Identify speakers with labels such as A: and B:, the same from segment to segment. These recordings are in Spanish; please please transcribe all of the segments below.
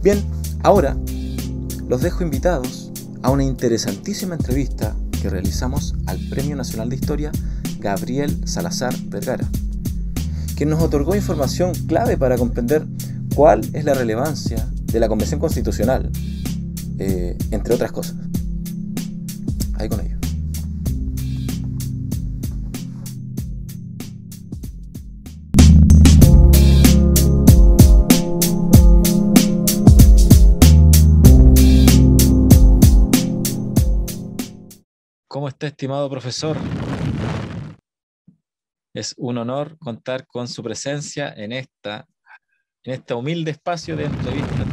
A: Bien, ahora los dejo invitados a una interesantísima entrevista que realizamos al Premio Nacional de Historia Gabriel Salazar Vergara, quien nos otorgó información clave para comprender cuál es la relevancia de la Convención Constitucional, entre otras cosas. Ahí con ello. ¿Cómo está, estimado profesor? Es un honor contar con su presencia en este humilde espacio de entrevista.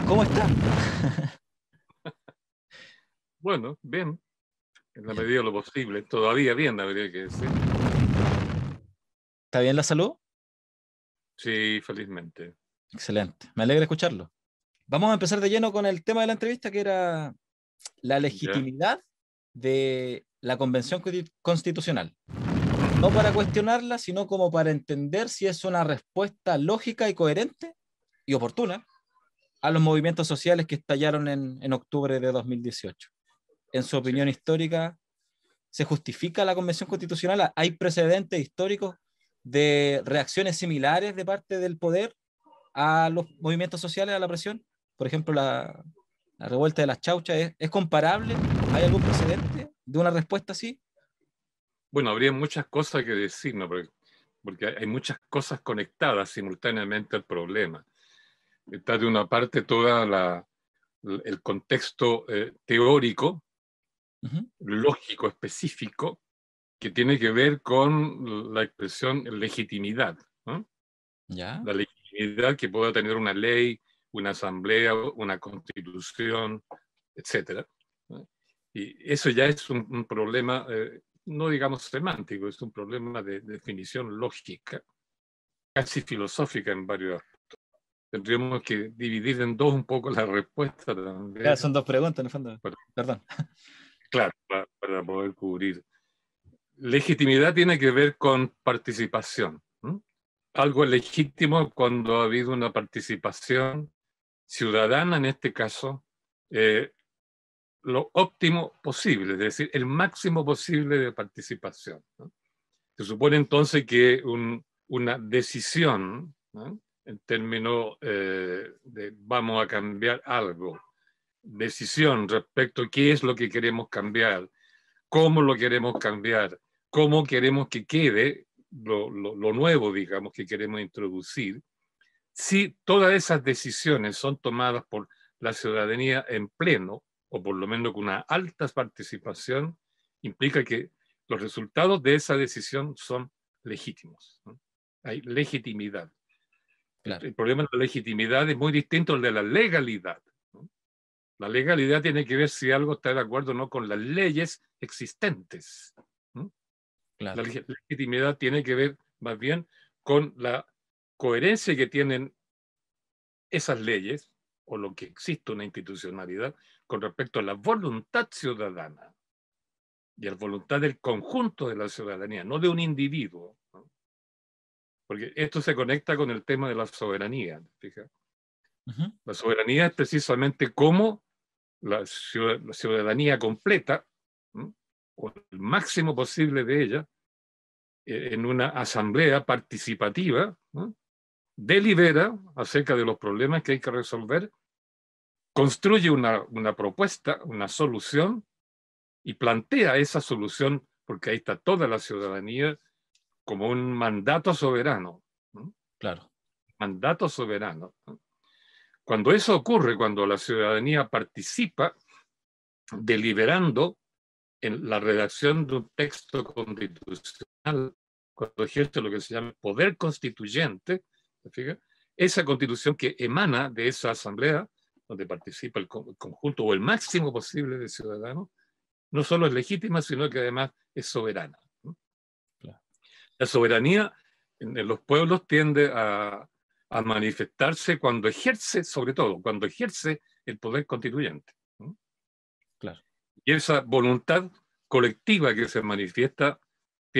A: ¿Cómo está?
B: Bueno, bien, en la medida de lo posible. Todavía bien, habría que decir.
A: ¿Está bien la salud?
B: Sí, felizmente.
A: Excelente, me alegra escucharlo. Vamos a empezar de lleno con el tema de la entrevista, que era la
B: ¿Ya?
A: legitimidad de la Convención Constitucional. No para cuestionarla, sino como para entender si es una respuesta lógica y coherente y oportuna a los movimientos sociales que estallaron en octubre de 2018. En su
B: Sí.
A: opinión histórica, ¿se justifica la Convención Constitucional? ¿Hay precedentes históricos de reacciones similares de parte del poder a los movimientos sociales, a la presión? Por ejemplo, la revuelta de las Chauchas, ¿es comparable? ¿Hay algún precedente de una respuesta así?
B: Bueno, habría muchas cosas que decir, ¿no? Porque hay muchas cosas conectadas simultáneamente al problema. Está de una parte todo el contexto teórico, lógico, específico, que tiene que ver con la expresión legitimidad, ¿no?
A: ¿Ya?
B: La legitimidad que pueda tener una ley, una asamblea, una constitución, etcétera, ¿no? Y eso ya es un problema, no digamos semántico, es un problema de definición lógica, casi filosófica en varios aspectos. Tendríamos que dividir en dos un poco la respuesta
A: Claro,
B: también,
A: son dos preguntas, en el fondo. Perdón.
B: claro, para poder cubrir. Legitimidad tiene que ver con participación, ¿no? Algo es legítimo cuando ha habido una participación ciudadana, en este caso, lo óptimo posible, es decir, el máximo posible de participación, ¿no? Se supone entonces que una decisión, ¿no? En términos de vamos a cambiar algo, decisión respecto a qué es lo que queremos cambiar, cómo lo queremos cambiar, cómo queremos que quede lo nuevo, digamos, que queremos introducir. Si todas esas decisiones son tomadas por la ciudadanía en pleno, o por lo menos con una alta participación, implica que los resultados de esa decisión son legítimos, ¿no? Hay legitimidad.
A: Claro.
B: El problema de la legitimidad es muy distinto al de la legalidad, ¿no? La legalidad tiene que ver si algo está de acuerdo o no con las leyes existentes, ¿no?
A: Claro.
B: La legitimidad tiene que ver más bien con la coherencia que tienen esas leyes o lo que existe una institucionalidad con respecto a la voluntad ciudadana y a la voluntad del conjunto de la ciudadanía, no de un individuo, ¿no? Porque esto se conecta con el tema de la soberanía, ¿fija? La soberanía es precisamente cómo la ciudadanía completa, ¿no? O el máximo posible de ella, en una asamblea participativa, ¿no? Delibera acerca de los problemas que hay que resolver, construye una propuesta, una solución, y plantea esa solución, porque ahí está toda la ciudadanía, como un mandato soberano, ¿no?
A: Claro.
B: Mandato soberano, ¿no? Cuando eso ocurre, cuando la ciudadanía participa deliberando en la redacción de un texto constitucional, cuando ejerce lo que se llama poder constituyente, ¿fíjate? Esa constitución que emana de esa asamblea, donde participa el conjunto o el máximo posible de ciudadanos, no solo es legítima, sino que además es soberana, ¿no?
A: Claro.
B: La soberanía en los pueblos tiende a manifestarse cuando ejerce, sobre todo, cuando ejerce el poder constituyente,
A: Claro.
B: y esa voluntad colectiva que se manifiesta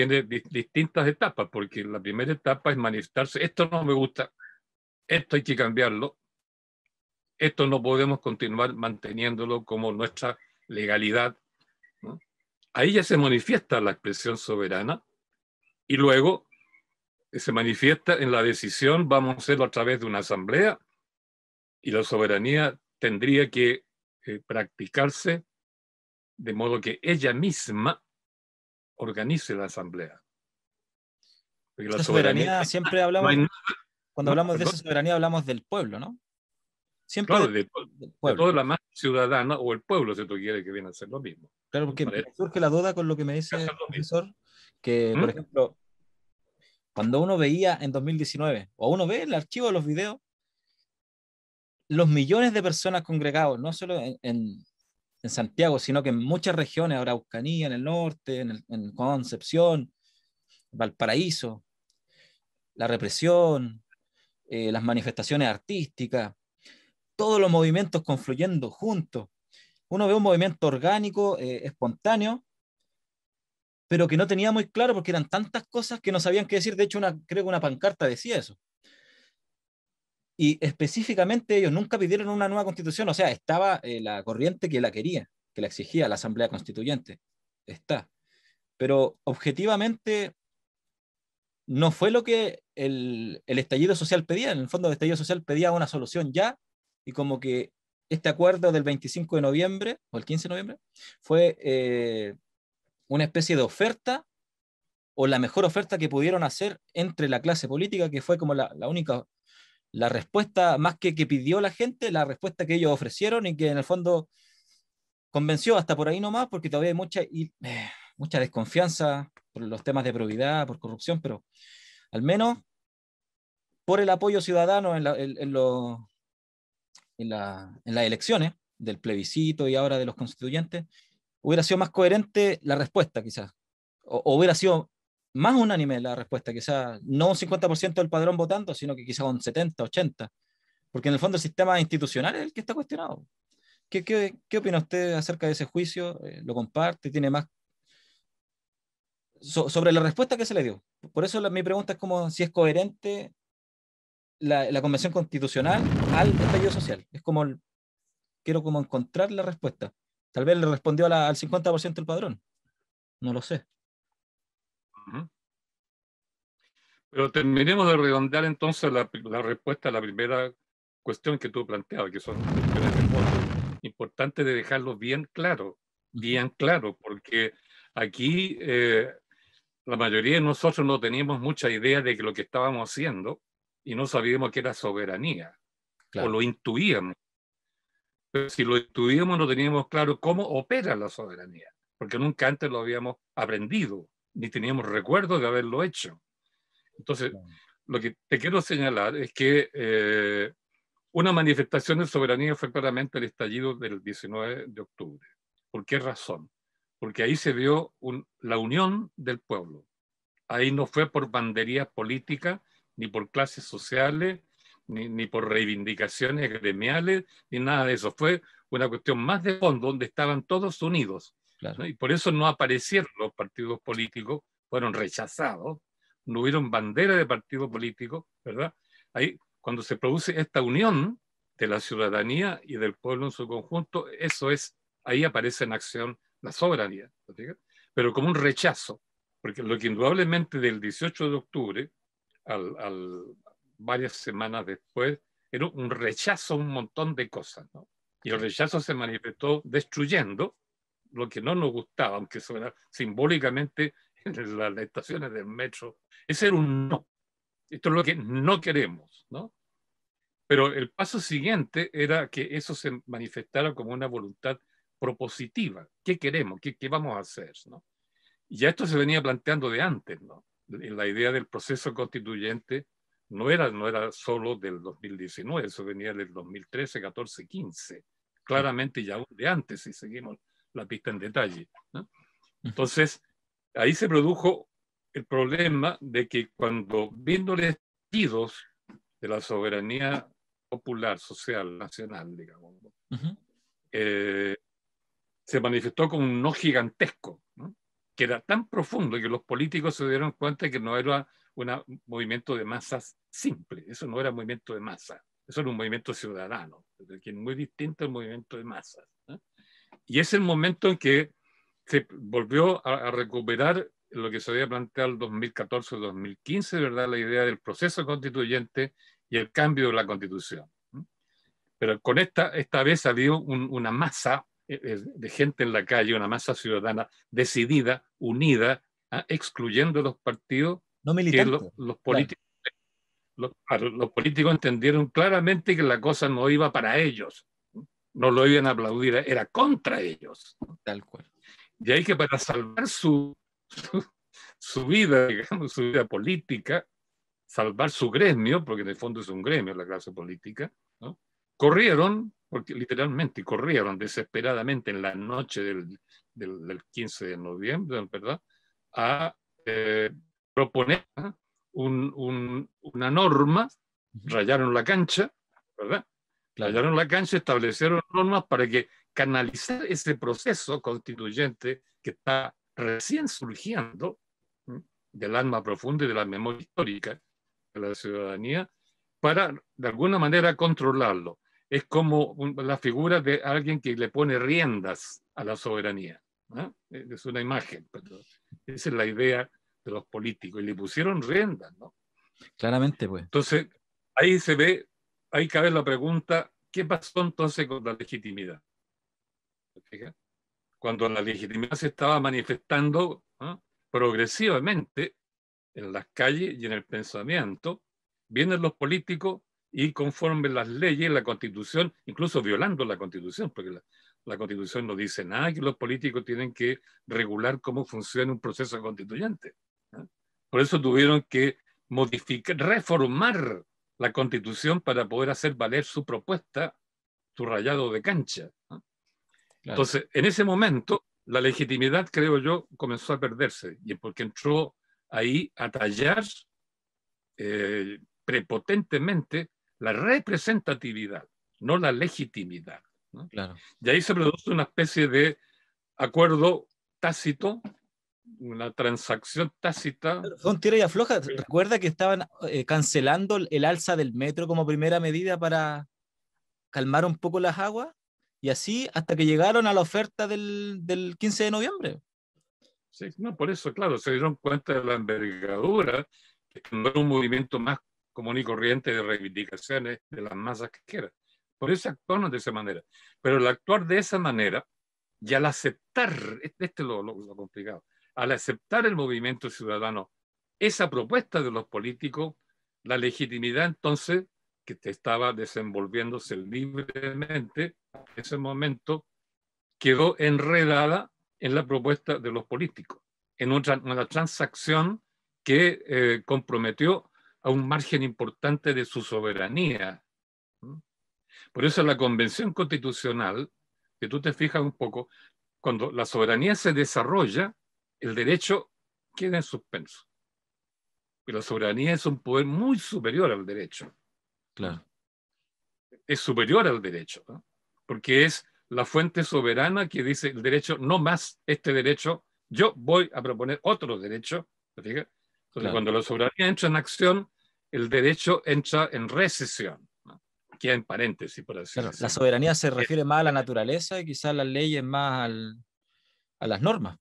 B: tiene distintas etapas, porque la primera etapa es manifestarse, esto no me gusta, esto hay que cambiarlo, esto no podemos continuar manteniéndolo como nuestra legalidad, ¿no? Ahí ya se manifiesta la expresión soberana y luego se manifiesta en la decisión, vamos a hacerlo a través de una asamblea y la soberanía tendría que practicarse de modo que ella misma organice la asamblea. Porque la
C: Esa
B: soberanía,
C: soberanía siempre
B: no hay
C: hablamos,
B: nada,
C: cuando
B: ¿no?
C: hablamos de
B: Perdón.
C: esa soberanía hablamos del pueblo, ¿no? Siempre
B: Claro,
C: del
B: de
C: pueblo.
B: toda la masa ciudadana o el pueblo, si tú quieres, que viene a ser lo mismo.
C: Claro, porque
B: Para
C: me surge la duda con lo que me dice
B: hacer
C: el
B: lo mismo.
C: profesor, que, por
B: ¿Mm?
C: ejemplo, cuando uno veía en 2019, o uno ve el archivo de los videos, los millones de personas congregados, no solo en Santiago, sino que en muchas regiones, Araucanía, en el norte, en Concepción, Valparaíso, la represión, las manifestaciones artísticas, todos los movimientos confluyendo juntos. Uno ve un movimiento orgánico, espontáneo, pero que no tenía muy claro porque eran tantas cosas que no sabían qué decir. De hecho, creo que una pancarta decía eso. Y específicamente ellos nunca pidieron una nueva constitución, o sea, estaba la corriente que la quería, que la exigía, la Asamblea Constituyente. Está. Pero objetivamente no fue lo que el estallido social pedía. En el fondo, el estallido social pedía una solución ya, y como que este acuerdo del 25 de noviembre, o el 15 de noviembre, fue una especie de oferta, o la mejor oferta que pudieron hacer entre la clase política, que fue como la única, la respuesta más que pidió la gente, la respuesta que ellos ofrecieron y que en el fondo convenció hasta por ahí nomás, porque todavía hay mucha desconfianza por los temas de probidad, por corrupción, pero al menos por el apoyo ciudadano en las elecciones del plebiscito y ahora de los constituyentes, hubiera sido más coherente la respuesta quizás, o hubiera sido más unánime la respuesta, quizás no un 50% del padrón votando, sino que quizás un 70, 80, porque en el fondo el sistema institucional es el que está cuestionado. ¿Qué opina usted acerca de ese juicio? ¿Lo comparte? ¿Tiene más sobre la respuesta que se le dio? Por eso mi pregunta es como si es coherente la Convención Constitucional al estallido social. Es como, quiero como encontrar la respuesta. Tal vez le respondió al 50% del padrón. No lo sé.
B: Ujú. Pero terminemos de redondear entonces la respuesta a la primera cuestión que tú planteabas, que son cuestiones de fondo. Importante de dejarlo bien claro, porque aquí la mayoría de nosotros no teníamos mucha idea de que lo que estábamos haciendo y no sabíamos que era soberanía, o
C: Claro.
B: lo intuíamos. Pero si lo intuíamos no teníamos claro cómo opera la soberanía, porque nunca antes lo habíamos aprendido, ni teníamos recuerdo de haberlo hecho. Entonces, lo que te quiero señalar es que una manifestación de soberanía fue claramente el estallido del 19 de octubre. ¿Por qué razón? Porque ahí se vio la unión del pueblo. Ahí no fue por banderías políticas, ni por clases sociales, ni por reivindicaciones gremiales, ni nada de eso. Fue una cuestión más de fondo, donde estaban todos unidos,
C: Claro.
B: ¿no? Y por eso no aparecieron los partidos políticos, fueron rechazados, no hubieron bandera de partido político, ¿verdad? Ahí, cuando se produce esta unión de la ciudadanía y del pueblo en su conjunto, ahí aparece en acción la soberanía, ¿sí? Pero como un rechazo, porque lo que indudablemente del 18 de octubre, varias semanas después, era un rechazo a un montón de cosas, ¿no? Y el rechazo se manifestó destruyendo lo que no nos gustaba, aunque suena simbólicamente en las estaciones del metro. Ese era un no. Esto es lo que no queremos, ¿no? Pero el paso siguiente era que eso se manifestara como una voluntad propositiva. ¿Qué queremos? ¿Qué vamos a hacer? ¿No? Y ya esto se venía planteando de antes, ¿no? La idea del proceso constituyente no era solo del 2019, eso venía del 2013, 14, 15. Claramente ya de antes, si seguimos la pista en detalle, ¿no? Entonces, ahí se produjo el problema de que cuando vino los estallidos de la soberanía popular, social, nacional, digamos, se manifestó como un no gigantesco, ¿no? que era tan profundo que los políticos se dieron cuenta que no era un movimiento de masas simple, eso no era movimiento de masa, eso era un movimiento ciudadano, que es muy distinto al movimiento de masas, ¿eh? Y es el momento en que se volvió a recuperar lo que se había planteado el 2014-2015, ¿verdad? La idea del proceso constituyente y el cambio de la Constitución. Pero con esta vez salió una masa de gente en la calle, una masa ciudadana decidida, unida, excluyendo los partidos,
C: No
B: que
C: militante.
B: los
C: Claro.
B: políticos, los políticos entendieron claramente que la cosa no iba para ellos, no lo iban a aplaudir, era contra ellos.
C: Tal cual.
B: Y ahí que para salvar su vida, digamos, su vida política, salvar su gremio, porque en el fondo es un gremio la clase política, ¿no? Corrieron, porque literalmente corrieron desesperadamente en la noche del 15 de noviembre, ¿verdad?, a proponer una norma, rayaron la cancha, ¿verdad? Claro. Rayaron la cancha, establecieron normas para que canalizar ese proceso constituyente que está recién surgiendo, ¿sí?, del alma profunda y de la memoria histórica de la ciudadanía, para de alguna manera controlarlo. Es como la figura de alguien que le pone riendas a la soberanía, ¿no? Es una imagen, pero esa es la idea de los políticos, y le pusieron riendas, ¿no?
C: Claramente, pues.
B: Entonces, ahí se ve, ahí cabe la pregunta, ¿qué pasó entonces con la legitimidad? ¿Fíjate? Cuando la legitimidad se estaba manifestando, ¿no?, progresivamente en las calles y en el pensamiento, vienen los políticos y conforme las leyes, la Constitución, incluso violando la Constitución, porque la Constitución no dice nada, que los políticos tienen que regular cómo funciona un proceso constituyente, ¿no? Por eso tuvieron que modificar, reformar la Constitución para poder hacer valer su propuesta, su rayado de cancha, ¿no? Claro. Entonces, en ese momento, la legitimidad, creo yo, comenzó a perderse, y es porque entró ahí a tallar prepotentemente la representatividad, no la legitimidad, ¿no? Claro. Y ahí se produce una especie de acuerdo tácito, una transacción tácita.
C: Fue un tira y afloja. Recuerda que estaban cancelando el alza del metro como primera medida para calmar un poco las aguas, y así hasta que llegaron a la oferta del 15 de noviembre.
B: Sí, no, por eso, claro, se dieron cuenta de la envergadura, que no era un movimiento más común y corriente de reivindicaciones de las masas que quiera. Por eso actuaron de esa manera. Pero al actuar de esa manera, y al aceptar, este es lo complicado, al aceptar el movimiento ciudadano esa propuesta de los políticos, la legitimidad entonces, que estaba desenvolviéndose libremente en ese momento, quedó enredada en la propuesta de los políticos, en una transacción que comprometió a un margen importante de su soberanía. Por eso la Convención Constitucional, que tú te fijas un poco, cuando la soberanía se desarrolla, el derecho queda en suspenso. Y la soberanía es un poder muy superior al derecho.
C: Claro.
B: Es superior al derecho, ¿no? Porque es la fuente soberana que dice el derecho, no más este derecho, yo voy a proponer otro derecho. ¿Te fijas? Entonces, claro, cuando la soberanía entra en acción, el derecho entra en recesión, ¿no? Queda en paréntesis, por así
C: claro,
B: decirlo.
C: La soberanía se refiere más a la naturaleza y quizás las leyes más a las normas.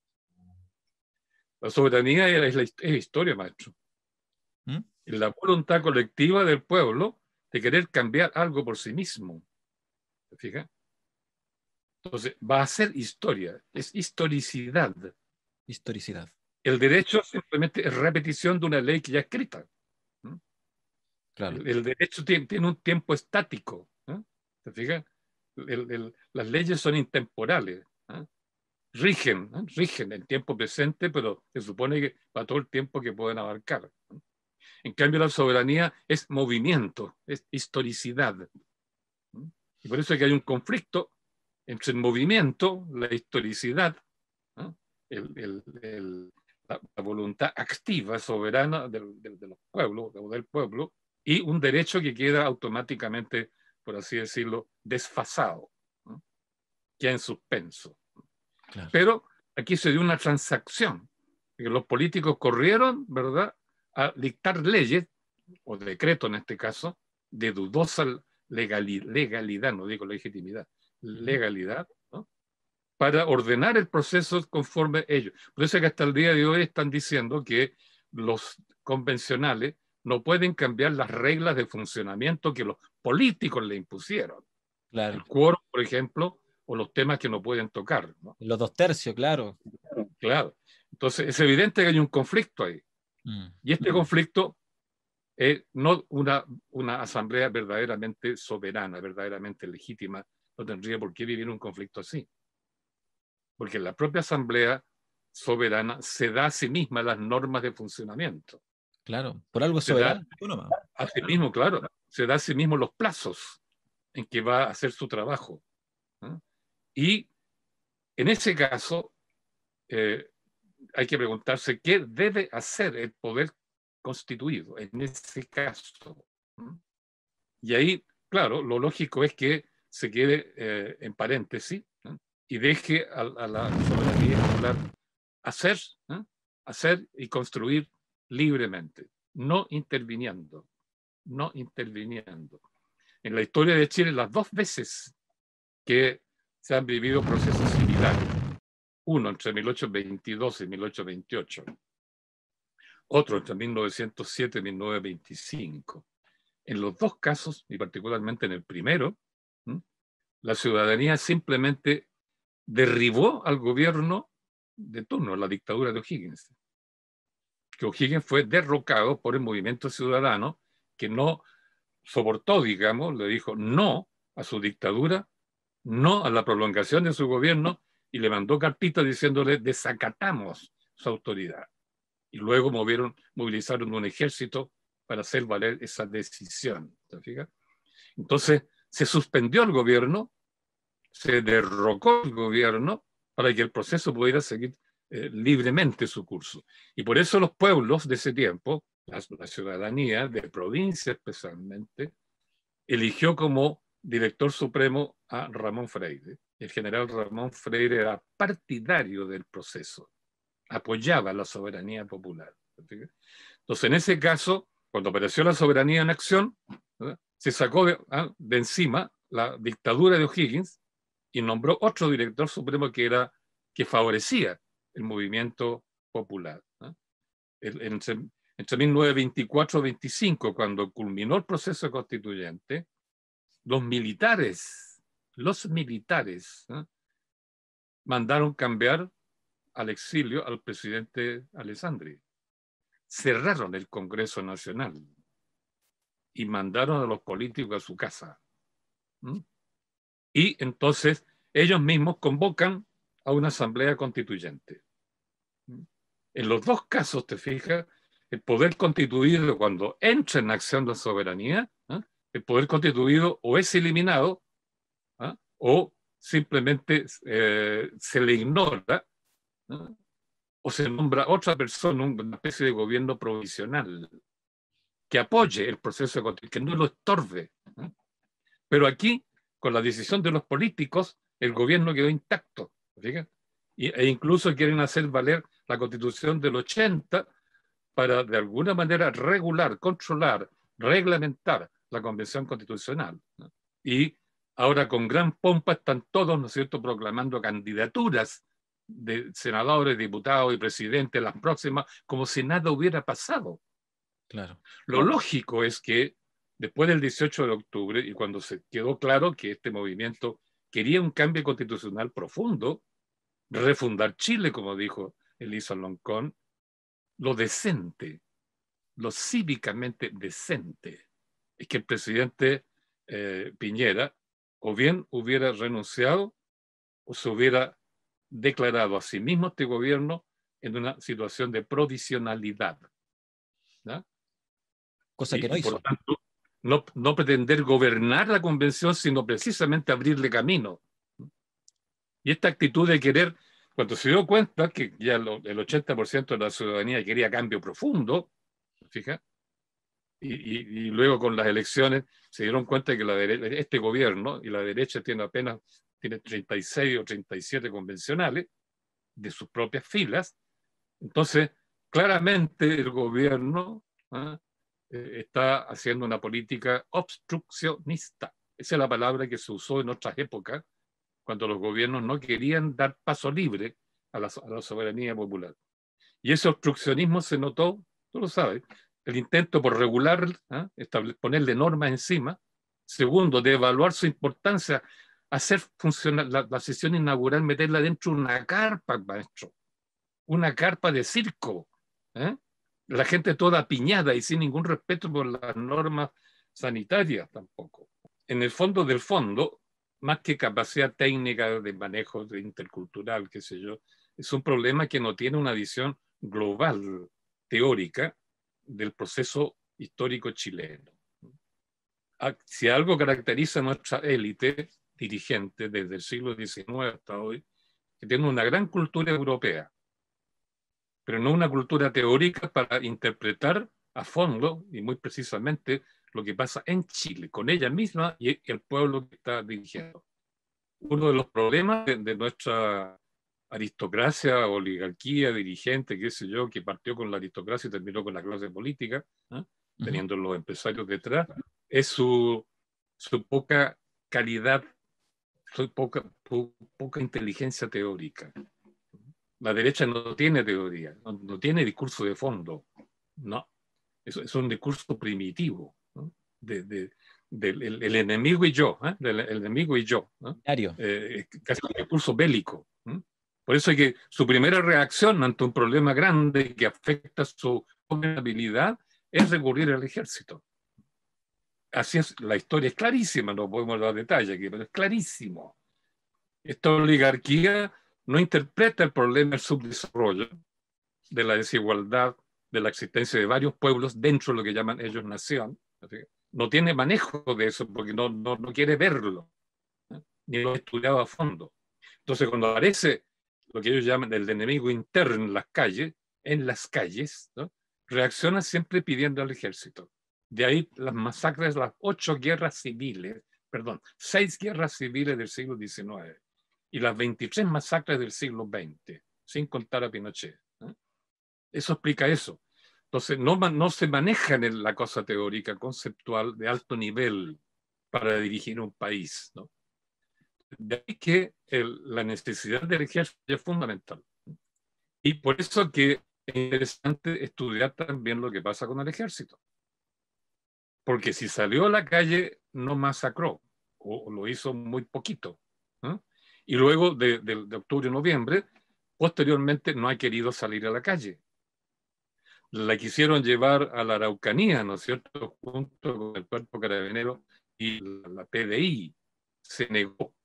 B: La soberanía es historia, maestro. ¿Mm? Es la voluntad colectiva del pueblo de querer cambiar algo por sí mismo. ¿Te fijas? Entonces, va a ser historia, es historicidad.
C: Historicidad.
B: El derecho simplemente es repetición de una ley que ya es escrita. ¿No? Claro. El derecho tiene un tiempo estático, ¿no? ¿Te fijas? Las leyes son intemporales, ¿no? Rigen en tiempo presente, pero se supone que para todo el tiempo que pueden abarcar, ¿no? En cambio, la soberanía es movimiento, es historicidad, ¿no? Y por eso es que hay un conflicto entre el movimiento, la historicidad, ¿no?, la voluntad activa, soberana de los pueblos, o del pueblo, y un derecho que queda automáticamente, por así decirlo, desfasado, ¿no?, queda en suspenso. Claro. Pero aquí se dio una transacción, que los políticos corrieron, ¿verdad?, a dictar leyes, o decretos en este caso, de dudosa legalidad, no digo legitimidad, legalidad, ¿no?, para ordenar el proceso conforme ellos. Por eso es que hasta el día de hoy están diciendo que los convencionales no pueden cambiar las reglas de funcionamiento que los políticos le impusieron.
C: Claro.
B: El quórum, por ejemplo, o los temas que no pueden tocar, ¿no?
C: Los 2/3, claro.
B: Claro. Entonces, es evidente que hay un conflicto ahí. Y este conflicto es no una asamblea verdaderamente soberana, verdaderamente legítima, no tendría por qué vivir un conflicto así. Porque la propia asamblea soberana se da a sí misma las normas de funcionamiento.
C: Claro, por algo es
B: Se da
C: soberano.
B: a sí mismo, claro, se da a sí mismo los plazos en que va a hacer su trabajo, ¿no? Y en ese caso, hay que preguntarse qué debe hacer el poder constituido en ese caso. Y ahí, claro, lo lógico es que se quede en paréntesis, ¿no?, y deje a la soberanía popular hacer, ¿no?, hacer y construir libremente, no interviniendo, no interviniendo. En la historia de Chile, las dos veces que se han vivido procesos similares, uno entre 1822 y 1828, otro entre 1907 y 1925. En los dos casos, y particularmente en el primero, la ciudadanía simplemente derribó al gobierno de turno, la dictadura de O'Higgins. Que O'Higgins fue derrocado por el movimiento ciudadano que no soportó, digamos, le dijo no a su dictadura, no a la prolongación de su gobierno, y le mandó cartitas diciéndole desacatamos su autoridad. Y luego movilizaron un ejército para hacer valer esa decisión. ¿Te fijas? Entonces, se suspendió el gobierno, se derrocó el gobierno para que el proceso pudiera seguir libremente su curso. Y por eso los pueblos de ese tiempo, la ciudadanía de provincia especialmente, eligió como director supremo a Ramón Freire. El general Ramón Freire era partidario del proceso, apoyaba la soberanía popular. Entonces, en ese caso, cuando apareció la soberanía en acción, ¿verdad?, se sacó de encima la dictadura de O'Higgins y nombró otro director supremo que favorecía el movimiento popular, ¿no? Entre 1924 y 25, cuando culminó el proceso constituyente, los militares, ¿no?, mandaron cambiar al exilio al presidente Alessandri. Cerraron el Congreso Nacional y mandaron a los políticos a su casa. Y entonces ellos mismos convocan a una asamblea constituyente. En los dos casos, te fijas, el poder constituido, cuando entra en acción la soberanía, el poder constituido o es eliminado, o simplemente se le ignora, o se nombra otra persona, una especie de gobierno provisional que apoye el proceso constituyente, que no lo estorbe. Pero aquí, con la decisión de los políticos, el gobierno quedó intacto. ¿Fíjate? E incluso quieren hacer valer la Constitución del 80 para, de alguna manera, regular, controlar, reglamentar la Convención Constitucional, ¿no? Y ahora, con gran pompa, están todos, ¿no es cierto?, proclamando candidaturas de senadores, diputados y presidentes, las próximas, como si nada hubiera pasado.
C: Claro.
B: Lo lógico es que después del 18 de octubre, y cuando se quedó claro que este movimiento quería un cambio constitucional profundo, refundar Chile, como dijo Elisa Loncón, lo decente, lo cívicamente decente, es que el presidente Piñera o bien hubiera renunciado o se hubiera declarado a sí mismo este gobierno en una situación de provisionalidad, ¿no?
C: Cosa que no hizo.
B: Por tanto, no pretender gobernar la convención, sino precisamente abrirle camino. Y esta actitud de querer, cuando se dio cuenta que ya el 80% de la ciudadanía quería cambio profundo, fija, y luego con las elecciones se dieron cuenta de que este gobierno y la derecha tiene 36 o 37 convencionales, de sus propias filas. Entonces, claramente el gobierno está haciendo una política obstruccionista. Esa es la palabra que se usó en otras épocas, cuando los gobiernos no querían dar paso libre a la soberanía popular. Y ese obstruccionismo se notó, tú lo sabes, el intento por regular, ponerle normas encima. Segundo, de evaluar su importancia, hacer funcionar la sesión inaugural, meterla dentro de una carpa, maestro, una carpa de circo, la gente toda apiñada y sin ningún respeto por las normas sanitarias tampoco. En el fondo del fondo, más que capacidad técnica de manejo intercultural, qué sé yo, es un problema que no tiene una visión global, teórica, del proceso histórico chileno. Si algo caracteriza a nuestra élite dirigente desde el siglo XIX hasta hoy, que tiene una gran cultura europea, pero no una cultura teórica para interpretar a fondo y muy precisamente lo que pasa en Chile, con ella misma y el pueblo que está dirigiendo. Uno de los problemas de nuestra aristocracia, oligarquía, dirigente, qué sé yo, que partió con la aristocracia y terminó con la clase política, teniendo los empresarios detrás, es su poca calidad, su poca inteligencia teórica. La derecha no tiene teoría, no tiene discurso de fondo, no. Es un discurso primitivo, ¿no? El enemigo y yo, del enemigo y yo, ¿no? Casi un discurso bélico. Por eso es que su primera reacción ante un problema grande que afecta su gobernabilidad es recurrir al ejército. Así es, la historia es clarísima, no podemos dar detalles aquí, pero es clarísimo. Esta oligarquía no interpreta el problema del subdesarrollo, de la desigualdad, de la existencia de varios pueblos dentro de lo que llaman ellos nación. No tiene manejo de eso porque no quiere verlo, ni lo ha estudiado a fondo. Entonces, cuando aparece lo que ellos llaman el enemigo interno en las calles, ¿no? Reacciona siempre pidiendo al ejército. De ahí las masacres, las 6 guerras civiles del siglo XIX y las 23 masacres del siglo XX, sin contar a Pinochet. Eso explica eso. Entonces, no se maneja en la cosa teórica, conceptual, de alto nivel para dirigir un país, ¿no? De ahí que la necesidad del ejército es fundamental. Y por eso que es interesante estudiar también lo que pasa con el ejército. Porque si salió a la calle, no masacró, o lo hizo muy poquito. Y luego de octubre a noviembre, posteriormente no ha querido salir a la calle. La quisieron llevar a la Araucanía, ¿no es cierto?, junto con el Cuerpo Carabinero y la PDI. Se negó.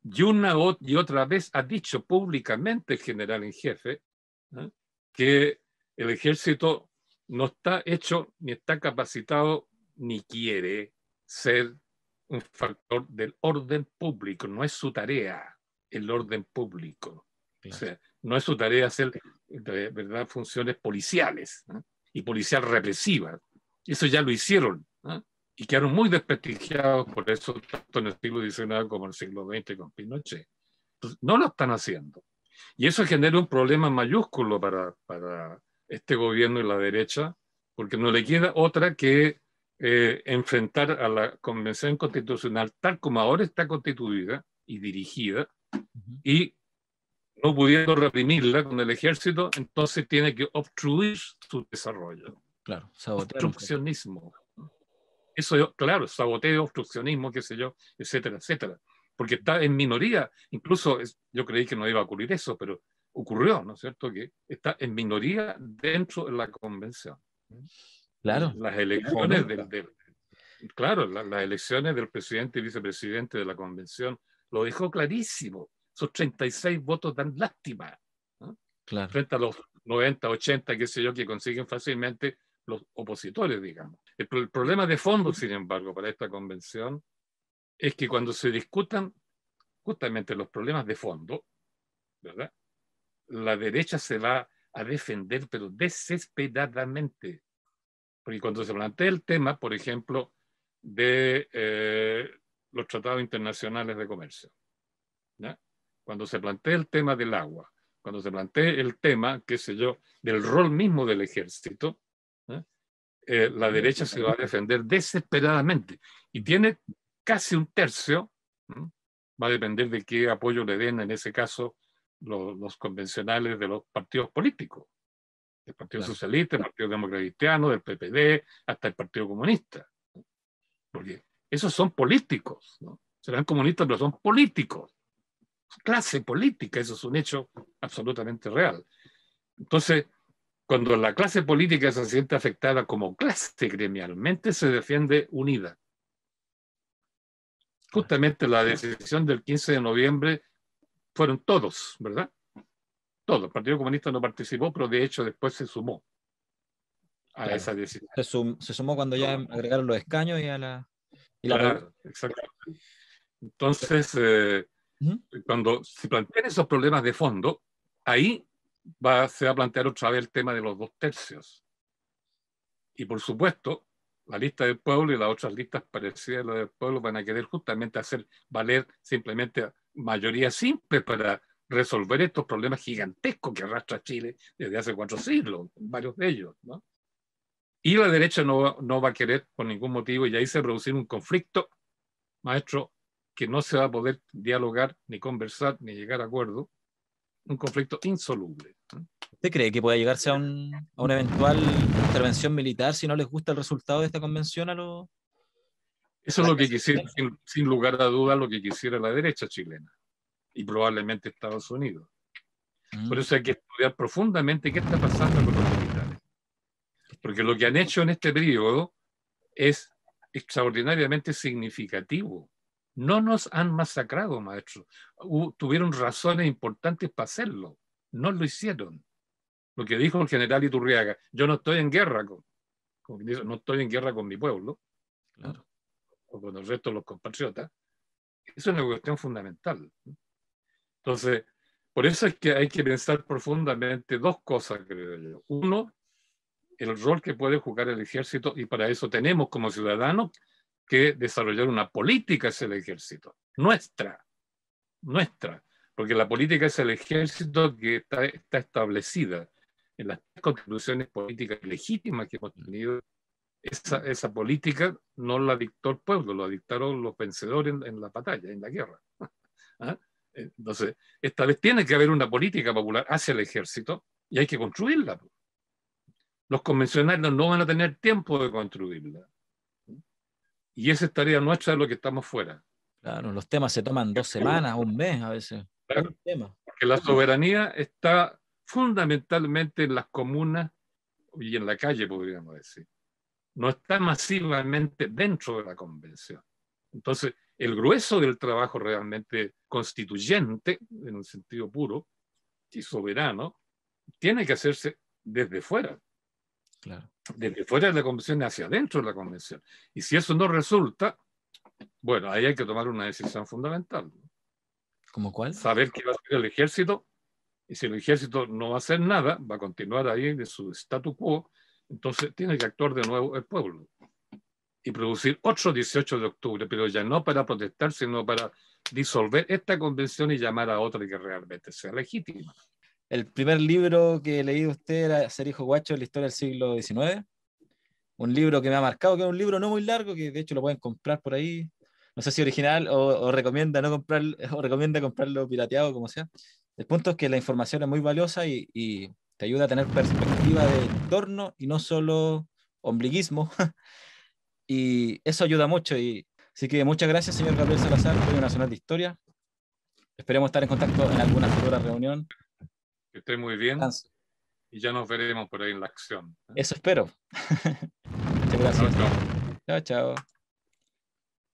B: Y una y otra vez ha dicho públicamente el general en jefe, ¿no?, que el ejército no está hecho, ni está capacitado, ni quiere ser un factor del orden público. No es su tarea el orden público. Claro. O sea, no es su tarea hacer, de verdad, funciones policiales, ¿no?, y policial represivas. Eso ya lo hicieron, ¿no?, y quedaron muy desprestigiados por eso, tanto en el siglo XIX como en el siglo XX con Pinochet. Entonces, no lo están haciendo. Y eso genera un problema mayúsculo para este gobierno y la derecha, porque no le queda otra que enfrentar a la Convención Constitucional tal como ahora está constituida y dirigida, y no pudiendo reprimirla con el ejército, entonces tiene que obstruir su desarrollo.
C: Claro,
B: obstruccionismo. Eso, claro, saboteo, obstruccionismo, qué sé yo, etcétera, etcétera. Porque está en minoría. Incluso yo creí que no iba a ocurrir eso, pero ocurrió, ¿no es cierto?, que está en minoría dentro de la convención.
C: Claro.
B: Las elecciones las elecciones del presidente y vicepresidente de la convención lo dejó clarísimo. Esos 36 votos dan lástima, ¿no?,
C: claro,
B: frente a los 90, 80, qué sé yo, que consiguen fácilmente los opositores, digamos. El problema de fondo, sin embargo, para esta convención es que cuando se discutan justamente los problemas de fondo, ¿verdad?, la derecha se va a defender, pero desesperadamente. Porque cuando se plantea el tema, por ejemplo, de los tratados internacionales de comercio, ¿ya?, cuando se plantea el tema del agua, cuando se plantea el tema, qué sé yo, del rol mismo del ejército, la derecha se va a defender desesperadamente y tiene casi un tercio, va a depender de qué apoyo le den en ese caso los convencionales de los partidos políticos, del Partido Socialista, del Partido Demócrata Cristiano, del PPD, hasta el Partido Comunista, porque esos son políticos, ¿no? Serán comunistas, pero son políticos, clase política, eso es un hecho absolutamente real. Entonces, cuando la clase política se siente afectada como clase gremialmente, se defiende unida. Justamente la decisión del 15 de noviembre fueron todos, ¿verdad? Todos. El Partido Comunista no participó, pero de hecho después se sumó a esa decisión.
C: Se sumó cuando ya agregaron los escaños y a la...
B: Claro, exactamente. Entonces, cuando se plantean esos problemas de fondo, ahí se va a plantear otra vez el tema de los 2 tercios. Y por supuesto, la lista del pueblo y las otras listas parecidas a la del pueblo van a querer justamente hacer valer simplemente mayoría simple para resolver estos problemas gigantescos que arrastra Chile desde hace 4 siglos, varios de ellos, ¿no? Y la derecha no va a querer por ningún motivo, y ahí se va a producir un conflicto, maestro, que no se va a poder dialogar, ni conversar, ni llegar a acuerdo, un conflicto insoluble.
C: ¿Usted cree que puede llegarse a una eventual intervención militar si no les gusta el resultado de esta convención a los...
B: Eso es lo que quisiera, sin lugar a dudas, lo que quisiera la derecha chilena y probablemente Estados Unidos. Por eso hay que estudiar profundamente qué está pasando con los militares. Porque lo que han hecho en este periodo es extraordinariamente significativo. No nos han masacrado, maestro. Tuvieron razones importantes para hacerlo. No lo hicieron. Lo que dijo el general Iturriaga, yo no estoy en guerra no estoy en guerra con mi pueblo, claro, o con el resto de los compatriotas. Eso es una cuestión fundamental. Entonces, por eso es que hay que pensar profundamente 2 cosas, creo yo. Uno, el rol que puede jugar el ejército, y para eso tenemos como ciudadanos que desarrollar una política hacia el ejército, nuestra, porque la política es el ejército que está establecida en las constituciones políticas legítimas que hemos tenido. Esa política no la dictó el pueblo, la dictaron los vencedores en la batalla, en la guerra. ¿Ah? Entonces, esta vez tiene que haber una política popular hacia el ejército y hay que construirla. Los convencionales no van a tener tiempo de construirla. Y esa es tarea nuestra de lo que estamos fuera.
C: Claro, los temas se toman 2 semanas, 1 mes a veces.
B: Claro, porque la soberanía está fundamentalmente en las comunas y en la calle, podríamos decir. No está masivamente dentro de la convención. Entonces, el grueso del trabajo realmente constituyente, en un sentido puro y soberano, tiene que hacerse desde fuera. Claro. Desde fuera de la convención hacia adentro de la convención. Y si eso no resulta, bueno, ahí hay que tomar una decisión fundamental.
C: ¿Cómo cuál?
B: Saber qué va a hacer el ejército, y si el ejército no va a hacer nada, va a continuar ahí de su statu quo, entonces tiene que actuar de nuevo el pueblo y producir otro 18 de octubre, pero ya no para protestar, sino para disolver esta convención y llamar a otra que realmente sea legítima.
C: El primer libro que leí de usted era Ser hijo guacho de la historia del siglo XIX. Un libro que me ha marcado, que es un libro no muy largo, que de hecho lo pueden comprar por ahí. No sé si original o recomienda no comprar, o recomienda comprarlo pirateado, como sea. El punto es que la información es muy valiosa y te ayuda a tener perspectiva de entorno y no solo ombliguismo. Y eso ayuda mucho. Así que muchas gracias, señor Gabriel Salazar, Premio Nacional de Historia. Esperemos estar en contacto en alguna futura reunión.
B: Que esté muy bien. Y ya nos veremos por ahí en la acción.
C: Eso espero. Muchas gracias.
B: Chao, chao.
C: Chao, chao.